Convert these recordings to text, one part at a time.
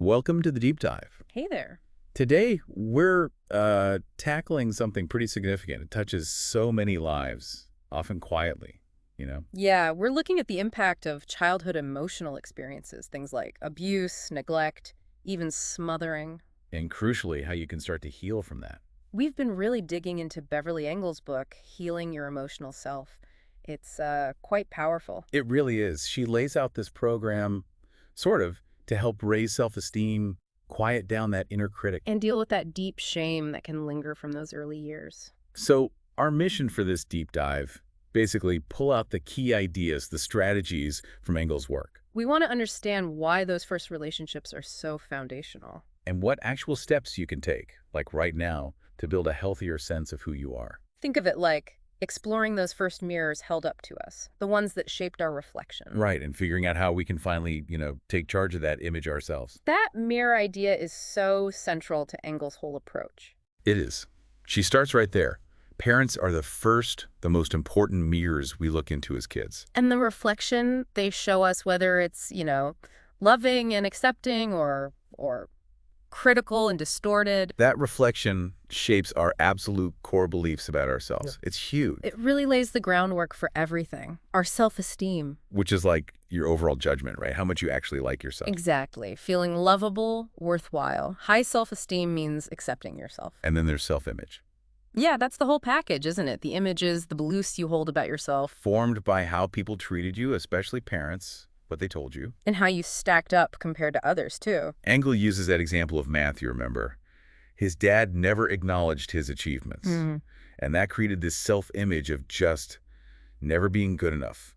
Welcome to the deep dive. Hey there. Today, we're tackling something pretty significant. It touches so many lives, often quietly. Yeah, we're looking at the impact of childhood emotional experiences, things like abuse, neglect, even smothering. And crucially, how you can start to heal from that. We've been really digging into Beverly Engel's book, Healing Your Emotional Self. It's quite powerful. It really is. She lays out this program, sort of, to help raise self-esteem, quiet down that inner critic. And deal with that deep shame that can linger from those early years. So our mission for this deep dive, basically pull out the key ideas, the strategies from Engel's work. We want to understand why those first relationships are so foundational. And what actual steps you can take, like right now, to build a healthier sense of who you are. Think of it like exploring those first mirrors held up to us, the ones that shaped our reflection. Right, and figuring out how we can finally, take charge of that image ourselves. That mirror idea is so central to Engel's whole approach. It is. She starts right there. Parents are the most important mirrors we look into as kids. And the reflection they show us, whether it's, loving and accepting or critical and distorted. That reflection shapes our absolute core beliefs about ourselves. Yeah. It's huge. It really lays the groundwork for everything. Our self-esteem. Which is like your overall judgment, right? How much you actually like yourself. Exactly. Feeling lovable, worthwhile. High self-esteem means accepting yourself. And then there's self-image. Yeah, that's the whole package, isn't it? The images, the beliefs you hold about yourself. Formed by how people treated you, especially parents, what they told you. And how you stacked up compared to others, too. Engel uses that example of Matthew, remember? His dad never acknowledged his achievements. And that created this self-image of just never being good enough,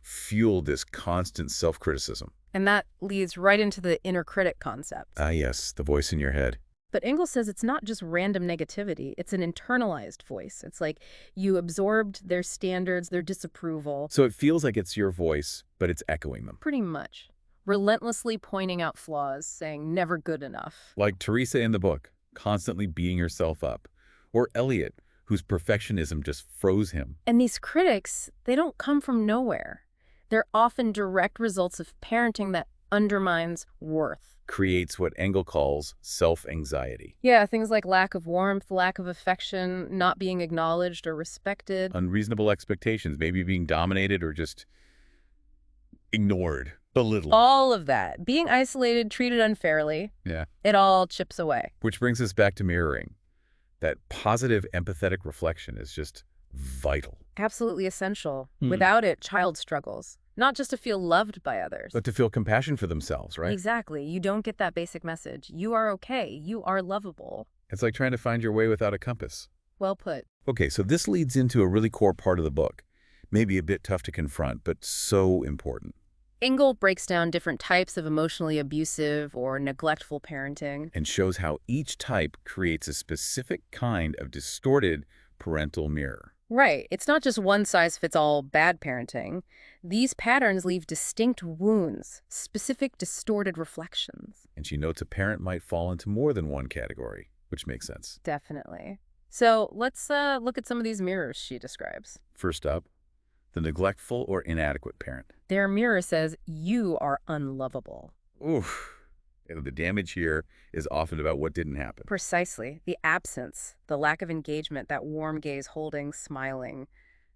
fueled this constant self-criticism. And that leads right into the inner critic concept. Ah, yes, the voice in your head. But Engel says it's not just random negativity, it's an internalized voice. It's like you absorbed their standards, their disapproval. So it feels like it's your voice, but it's echoing them. Pretty much. Relentlessly pointing out flaws, saying never good enough. Like Teresa in the book, constantly beating herself up. Or Elliot, whose perfectionism just froze him. And these critics, they don't come from nowhere. They're often direct results of parenting that undermines worth. Creates what Engel calls self-anxiety. Yeah, things like lack of warmth, lack of affection, not being acknowledged or respected. Unreasonable expectations, maybe being dominated or just ignored, belittled. All of that. Being isolated, treated unfairly. Yeah. It all chips away. Which brings us back to mirroring. That positive, empathetic reflection is just vital. Absolutely essential. Without it, child struggles. Not just to feel loved by others. But to feel compassion for themselves, right? Exactly. You don't get that basic message. You are okay. You are lovable. It's like trying to find your way without a compass. Well put. Okay, so this leads into a really core part of the book. Maybe a bit tough to confront, but so important. Engel breaks down different types of emotionally abusive or neglectful parenting. And shows how each type creates a specific kind of distorted parental mirror. Right. It's not just one-size-fits-all bad parenting. These patterns leave distinct wounds, specific distorted reflections. And she notes a parent might fall into more than one category, which makes sense. Definitely. So let's look at some of these mirrors she describes. First up, the neglectful or inadequate parent. Their mirror says, you are unlovable. Oof. And the damage here is often about what didn't happen. Precisely. The absence, the lack of engagement, that warm gaze holding, smiling,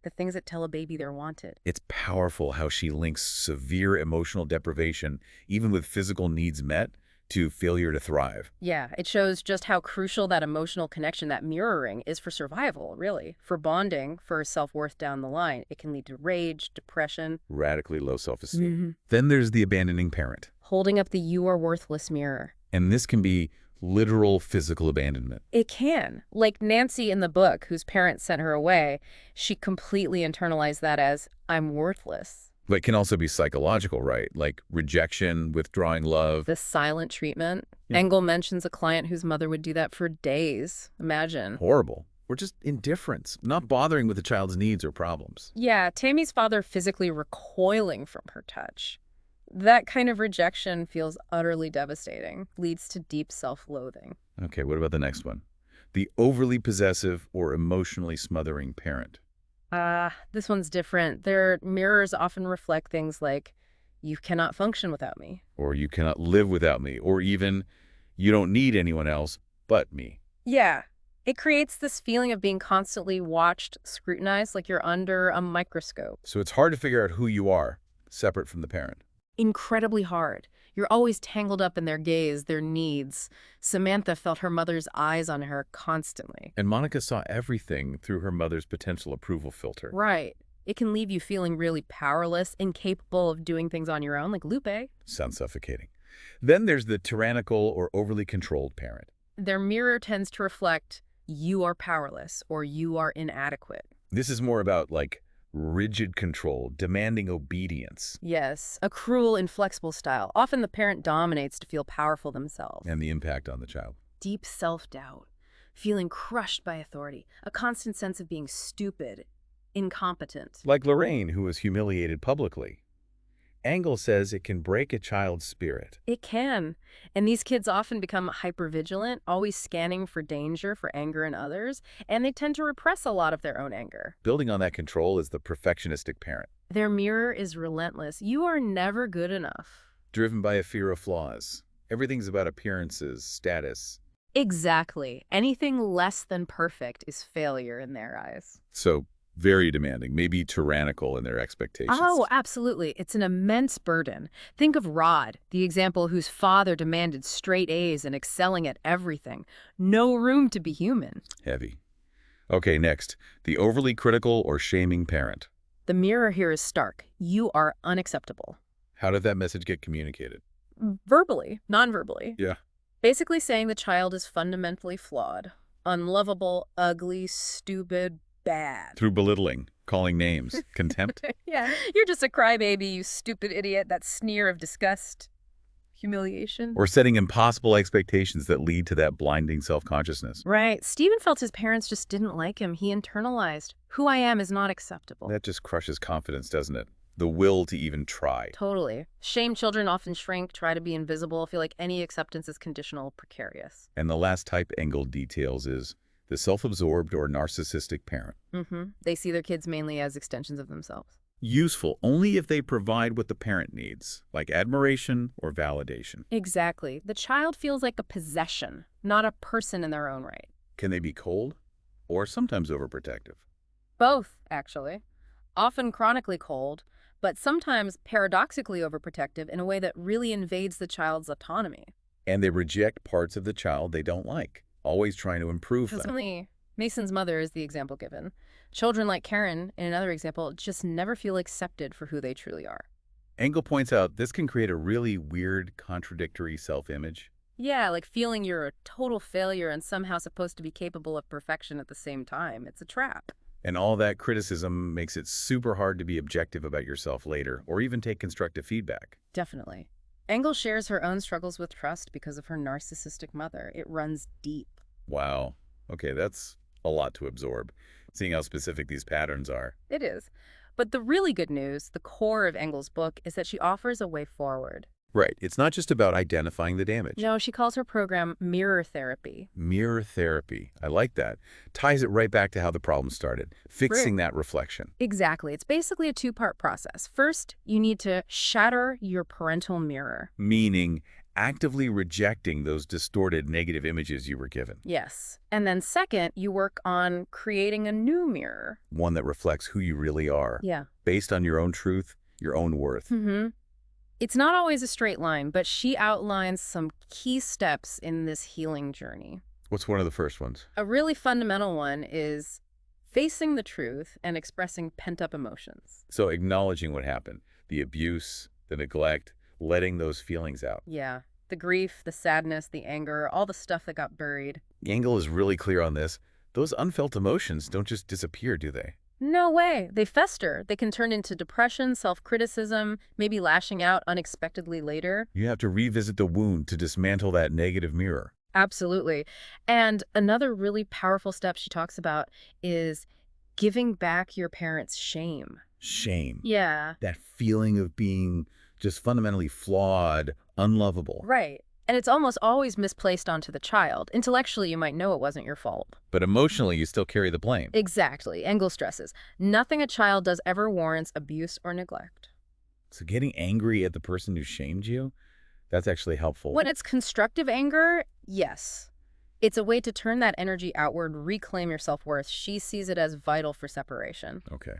the things that tell a baby they're wanted. It's powerful how she links severe emotional deprivation, even with physical needs met, to failure to thrive. Yeah, it shows just how crucial that emotional connection, that mirroring, is for survival, really. For bonding, for self-worth down the line. It can lead to rage, depression. Radically low self-esteem. Then there's the abandoning parent. Holding up the you are worthless mirror. And this can be literal physical abandonment. It can. Like Nancy in the book, whose parents sent her away, she completely internalized that as, I'm worthless. But it can also be psychological, right? Like rejection, withdrawing love. The silent treatment. Yeah. Engel mentions a client whose mother would do that for days. Imagine. Horrible. Or just indifference, not bothering with the child's needs or problems. Yeah, Tammy's father physically recoiling from her touch. That kind of rejection feels utterly devastating, leads to deep self-loathing. Okay, what about the next one? The overly possessive or emotionally smothering parent. This one's different. Their mirrors often reflect things like You cannot function without me. Or you cannot live without me. Or even, you don't need anyone else but me. Yeah. It creates this feeling of being constantly watched, scrutinized, like you're under a microscope. So it's hard to figure out who you are, separate from the parent. Incredibly hard. You're always tangled up in their gaze, their needs. Samantha felt her mother's eyes on her constantly. And Monica saw everything through her mother's potential approval filter. Right. It can leave you feeling really powerless, incapable of doing things on your own, like Lupe. Sounds suffocating. Then there's the tyrannical or overly controlled parent. Their mirror tends to reflect, you are powerless or you are inadequate. This is more about, like, rigid control, demanding obedience. Yes, a cruel, inflexible style. Often the parent dominates to feel powerful themselves. And the impact on the child. Deep self-doubt, feeling crushed by authority, a constant sense of being stupid, incompetent. Like Lorraine, who was humiliated publicly. Engel says it can break a child's spirit. It can. And these kids often become hypervigilant, always scanning for danger, for anger in others, and they tend to repress a lot of their own anger. Building on that control is the perfectionistic parent, Their mirror is relentless. You are never good enough. driven by a fear of flaws. Everything's about appearances, status. Exactly. Anything less than perfect is failure in their eyes. So very demanding, maybe tyrannical in their expectations. Oh, absolutely. It's an immense burden. Think of Rod, the example whose father demanded straight A's and excelling at everything. No room to be human. Heavy. Okay, next, the overly critical or shaming parent. The mirror here is stark. You are unacceptable. How did that message get communicated? Verbally, non-verbally. Yeah. Basically saying the child is fundamentally flawed, unlovable, ugly, stupid, bad. Through belittling, calling names, contempt. Yeah, you're just a crybaby, you stupid idiot. That sneer of disgust, humiliation. Or setting impossible expectations that lead to that blinding self-consciousness. Right. Stephen felt his parents just didn't like him. He internalized, who I am is not acceptable. That just crushes confidence, doesn't it? The will to even try. Totally. Shame children often shrink, try to be invisible, feel like any acceptance is conditional, precarious. And the last type Engel details is the self-absorbed or narcissistic parent. They see their kids mainly as extensions of themselves. Useful only if they provide what the parent needs, like admiration or validation. Exactly. The child feels like a possession, not a person in their own right. Can they be cold or sometimes overprotective? Both, actually. Often chronically cold, but sometimes paradoxically overprotective in a way that really invades the child's autonomy. And they reject parts of the child they don't like, always trying to improve them. Presently, Mason's mother is the example given. Children like Karen, in another example, just never feel accepted for who they truly are. Engel points out this can create a really weird, contradictory self-image. Yeah, like feeling you're a total failure and somehow supposed to be capable of perfection at the same time. It's a trap. And all that criticism makes it super hard to be objective about yourself later, or even take constructive feedback. Definitely. Engel shares her own struggles with trust because of her narcissistic mother. It runs deep. Wow. Okay, that's a lot to absorb, seeing how specific these patterns are. It is. But the really good news, the core of Engel's book, is that she offers a way forward. Right. It's not just about identifying the damage. No, she calls her program mirror therapy. Mirror therapy. I like that. Ties it right back to how the problem started, fixing that reflection. Exactly. It's basically a two-part process. First, you need to shatter your parental mirror. Meaning actively rejecting those distorted negative images you were given. Yes. And then second, you work on creating a new mirror. One that reflects who you really are. Yeah. Based on your own truth, your own worth. It's not always a straight line, but she outlines some key steps in this healing journey. What's one of the first ones? A really fundamental one is facing the truth and expressing pent-up emotions. So acknowledging what happened, the abuse, the neglect, letting those feelings out. Yeah. The grief, the sadness, the anger, all the stuff that got buried. Engel is really clear on this. Those unfelt emotions don't just disappear, do they? No way. They fester. They can turn into depression, self-criticism, maybe lashing out unexpectedly later. You have to revisit the wound to dismantle that negative mirror. Absolutely. And another really powerful step she talks about is giving back your parents' shame. Shame. Yeah. That feeling of being just fundamentally flawed, unlovable. Right. And it's almost always misplaced onto the child. Intellectually, you might know it wasn't your fault. But emotionally, you still carry the blame. Exactly. Engel stresses, nothing a child does ever warrants abuse or neglect. So getting angry at the person who shamed you, that's actually helpful. When it's constructive anger, yes. It's a way to turn that energy outward, reclaim your self-worth. She sees it as vital for separation. Okay.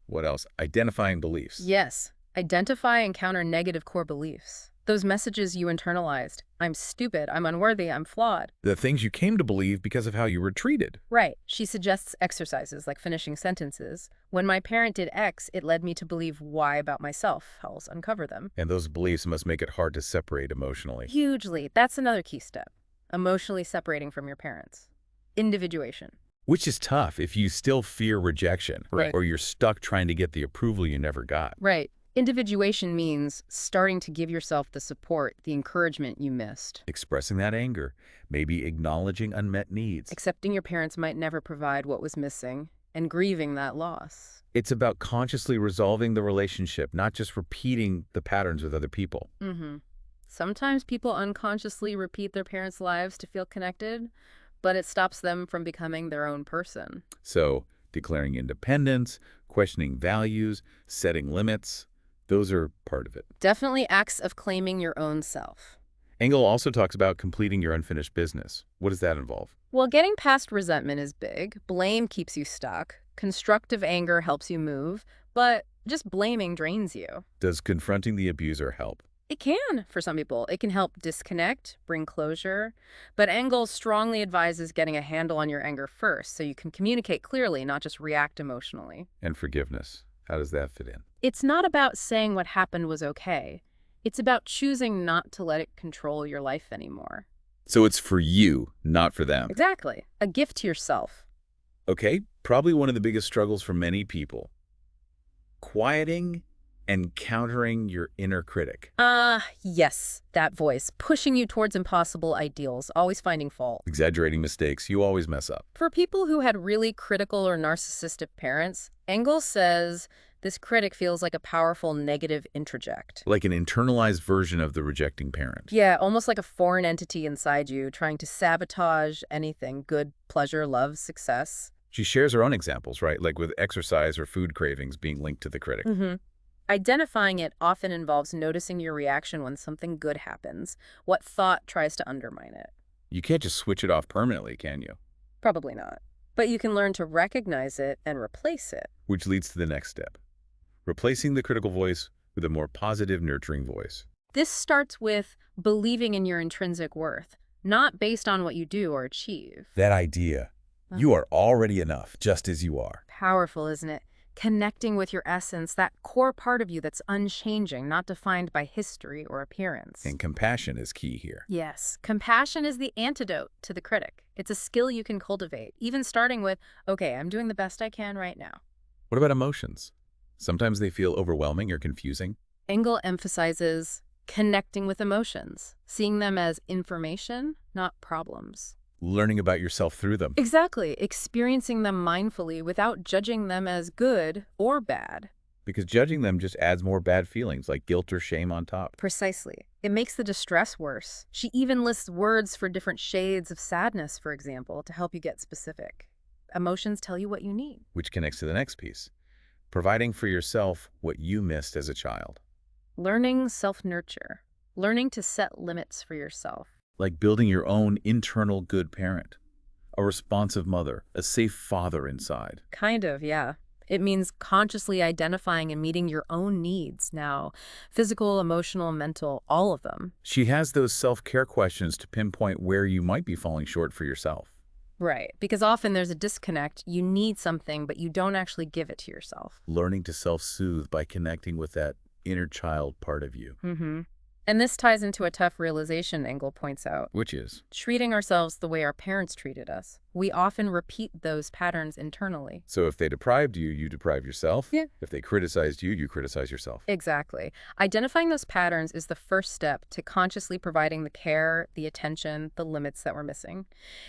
What else? Identifying beliefs. Yes. Identify and counter negative core beliefs. Those messages you internalized. I'm stupid, I'm unworthy, I'm flawed. The things you came to believe because of how you were treated. Right. She suggests exercises like finishing sentences. When my parent did X, it led me to believe Y about myself. Helps uncover them. And those beliefs must make it hard to separate emotionally. Hugely. That's another key step. Emotionally separating from your parents. Individuation. Which is tough if you still fear rejection. Right. Or you're stuck trying to get the approval you never got. Right. Individuation means starting to give yourself the support, the encouragement you missed. Expressing that anger, maybe acknowledging unmet needs. Accepting your parents might never provide what was missing, and grieving that loss. It's about consciously resolving the relationship, not just repeating the patterns with other people. Sometimes people unconsciously repeat their parents' lives to feel connected, but it stops them from becoming their own person. So, declaring independence, questioning values, setting limits, those are part of it. Definitely acts of claiming your own self. Engel also talks about completing your unfinished business. What does that involve? Well, getting past resentment is big. Blame keeps you stuck. Constructive anger helps you move, but just blaming drains you. Does confronting the abuser help? It can, for some people. It can help disconnect, bring closure. But Engel strongly advises getting a handle on your anger first so you can communicate clearly, not just react emotionally. And forgiveness. How does that fit in? It's not about saying what happened was okay. It's about choosing not to let it control your life anymore. So it's for you, not for them. Exactly. A gift to yourself. Okay, probably one of the biggest struggles for many people. Quieting and countering your inner critic. Yes, that voice, pushing you towards impossible ideals, always finding fault. Exaggerating mistakes, you always mess up. For people who had really critical or narcissistic parents, Engel says this critic feels like a powerful negative introject. Like an internalized version of the rejecting parent. Yeah, almost like a foreign entity inside you trying to sabotage anything, good, pleasure, love, success. She shares her own examples, right? Like with exercise or food cravings being linked to the critic. Identifying it often involves noticing your reaction when something good happens, what thought tries to undermine it. You can't just switch it off permanently, can you? Probably not. But you can learn to recognize it and replace it. Which leads to the next step. Replacing the critical voice with a more positive, nurturing voice. This starts with believing in your intrinsic worth, not based on what you do or achieve. That idea. You are already enough, just as you are. Powerful, isn't it? Connecting with your essence, that core part of you that's unchanging, not defined by history or appearance. And compassion is key here. Yes, compassion is the antidote to the critic. It's a skill you can cultivate, even starting with, okay, I'm doing the best I can right now. What about emotions? Sometimes they feel overwhelming or confusing. Engel emphasizes connecting with emotions, seeing them as information, not problems. Learning about yourself through them. Exactly, experiencing them mindfully without judging them as good or bad. Because judging them just adds more bad feelings, like guilt or shame on top. Precisely. It makes the distress worse. She even lists words for different shades of sadness, for example, to help you get specific. Emotions tell you what you need. Which connects to the next piece. Providing for yourself what you missed as a child. Learning self-nurture. Learning to set limits for yourself. Like building your own internal good parent. A responsive mother, a safe father inside. Kind of, yeah. It means consciously identifying and meeting your own needs now. Physical, emotional, mental, all of them. She has those self-care questions to pinpoint where you might be falling short for yourself. Right, because often there's a disconnect. You need something, but you don't actually give it to yourself. Learning to self-soothe by connecting with that inner child part of you. And this ties into a tough realization Engel points out. Which is? Treating ourselves the way our parents treated us. We often repeat those patterns internally. So if they deprived you, you deprive yourself? Yeah. If they criticized you, you criticize yourself. Exactly. Identifying those patterns is the first step to consciously providing the care, the attention, the limits that we're missing.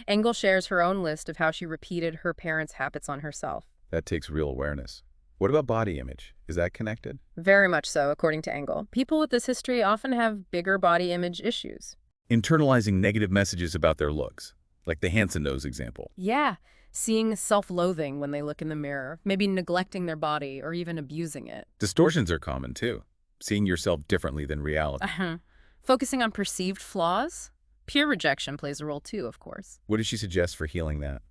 Engel shares her own list of how she repeated her parents' habits on herself. That takes real awareness. What about body image? Is that connected? Very much so, according to Engel. People with this history often have bigger body image issues. Internalizing negative messages about their looks, like the Hansen nose example. Yeah, seeing self-loathing when they look in the mirror, maybe neglecting their body or even abusing it. Distortions are common too, seeing yourself differently than reality. Focusing on perceived flaws? Peer rejection plays a role too, of course. What does she suggest for healing that?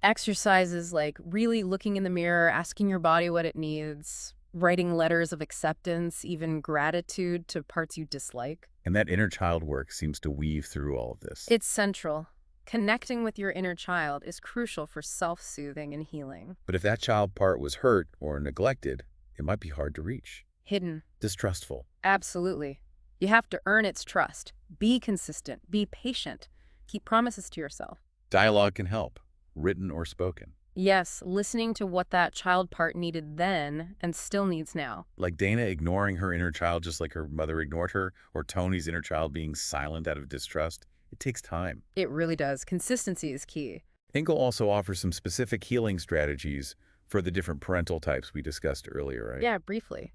Exercises like really looking in the mirror, asking your body what it needs, writing letters of acceptance, even gratitude to parts you dislike. And that inner child work seems to weave through all of this. It's central. Connecting with your inner child is crucial for self-soothing and healing. But if that child part was hurt or neglected, it might be hard to reach. Hidden. Distrustful. Absolutely. You have to earn its trust. Be consistent. Be patient. Keep promises to yourself. Dialogue can help, written or spoken. Yes, listening to what that child part needed then and still needs now. Like Dana ignoring her inner child just like her mother ignored her, or Tony's inner child being silent out of distrust. It takes time. It really does. Consistency is key. Engel also offers some specific healing strategies for the different parental types we discussed earlier, right? Yeah, briefly.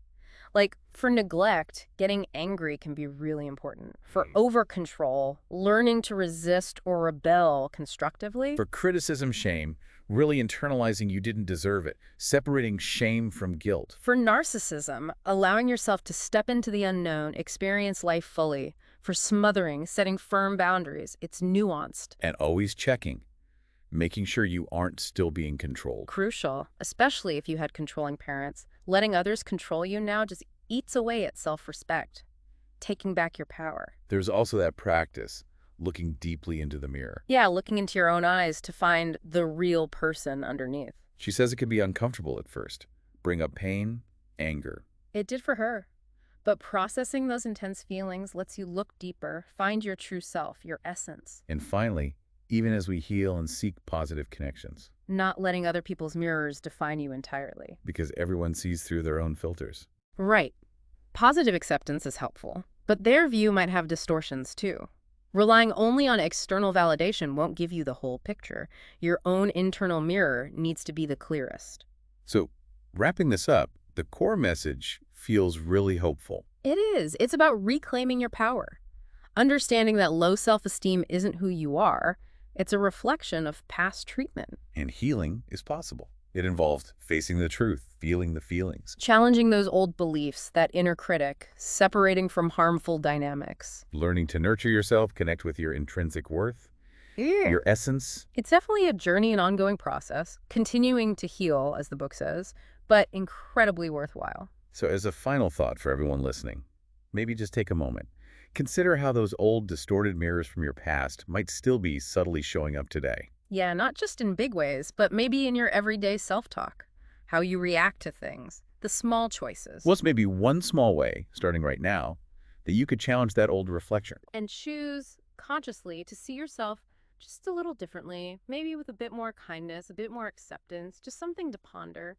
Like, for neglect, getting angry can be really important. For over-control, learning to resist or rebel constructively. For criticism, shame, really internalizing you didn't deserve it, separating shame from guilt. For narcissism, allowing yourself to step into the unknown, experience life fully. For smothering, setting firm boundaries. It's nuanced. And always checking, making sure you aren't still being controlled. Crucial, especially if you had controlling parents. Letting others control you now just eats away at self-respect. Taking back your power. There's also that practice, looking deeply into the mirror. Yeah, looking into your own eyes to find the real person underneath. She says it can be uncomfortable at first, bring up pain, anger. It did for her. But processing those intense feelings lets you look deeper, find your true self, your essence. And finally, even as we heal and seek positive connections. Not letting other people's mirrors define you entirely. Because everyone sees through their own filters. Right. Positive acceptance is helpful, but their view might have distortions too. Relying only on external validation won't give you the whole picture. Your own internal mirror needs to be the clearest. So, wrapping this up, the core message feels really hopeful. It is. It's about reclaiming your power. Understanding that low self-esteem isn't who you are. It's a reflection of past treatment. And healing is possible. It involved facing the truth, feeling the feelings. Challenging those old beliefs, that inner critic, separating from harmful dynamics. Learning to nurture yourself, connect with your intrinsic worth, your essence. It's definitely a journey and ongoing process, continuing to heal, as the book says, but incredibly worthwhile. So as a final thought for everyone listening, maybe just take a moment. Consider how those old, distorted mirrors from your past might still be subtly showing up today. Yeah, not just in big ways, but maybe in your everyday self-talk. How you react to things, the small choices. What's maybe one small way, starting right now, that you could challenge that old reflection? And choose consciously to see yourself just a little differently, maybe with a bit more kindness, a bit more acceptance, just something to ponder.